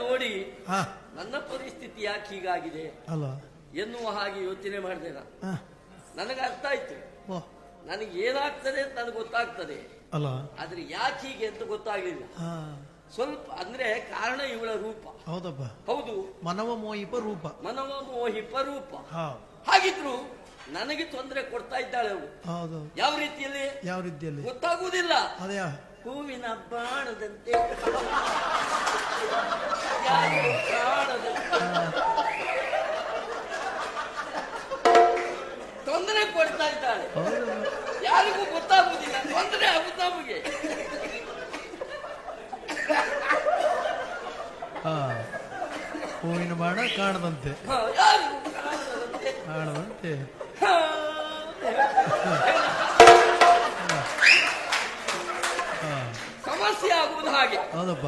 ನೋಡಿ ಹಾ ನನ್ನ ಪರಿಸ್ಥಿತಿ ಯಾಕೆ ಹೀಗಾಗಿದೆ ಅಲ್ಲ ಎನ್ನುವ ಹಾಗೆ ಯೋಚನೆ ಮಾಡಿದೆ ನಾನು. ಹಾ ನನಗೆ ಅರ್ಥ ಆಯ್ತು, ಓ ನನಗೆ ಏನಾಗ್ತದೆ ಅಂತ ನನಗೆ ಗೊತ್ತಾಗ್ತದೆ, ಅಲ್ಲ ಆದ್ರೆ ಯಾಕೆ ಹೀಗೆ ಅಂತ ಗೊತ್ತಾಗ್ಲಿಲ್ಲ. ಹಾ ಸ್ವಲ್ಪ ಅಂದ್ರೆ ಕಾರಣ ಇವಳ ರೂಪ. ಹೌದಪ್ಪ, ಹೌದು, ಮನವ ಮೋಹಿಪ ರೂಪ. ಮನವ ಮೋಹಿಪ ರೂಪ. ಹಾ ಹಾಗಿದ್ರು ನನಗೆ ತೊಂದರೆ ಕೊಡ್ತಾ ಇದ್ದಾಳೆ ಅವಳು. ಹೌದು. ಯಾವ ರೀತಿಯಲ್ಲಿ ಯಾವ ರೀತಿಯಲ್ಲಿ ಗೊತ್ತಾಗುವುದಿಲ್ಲ. ಅದೇ ಹೂವಿನ ಬಾಣದಂತೆ ಯಾರೋ ಪ್ರಾಣದಂತೆ ತೊಂದರೆ ಕೊಡ್ತಾ ಇದ್ದಾಳೆ. ಯಾರಿಗೂ ಗೊತ್ತಾಗುವುದಿಲ್ಲ, ತೊಂದರೆ ಆಗುತ್ತ ನಮಗೆ. ಹಾ ಹೂವಿನ ಬಾಣ ಕಾಣದಂತೆ, ಯಾರಿಗೂ ಕಾಣದಂತೆ ಕಾಣದಂತೆ. ಸಮಸ್ಯೆ ಆಗುವುದು ಹಾಗೆ. ಹೌದಪ್ಪ.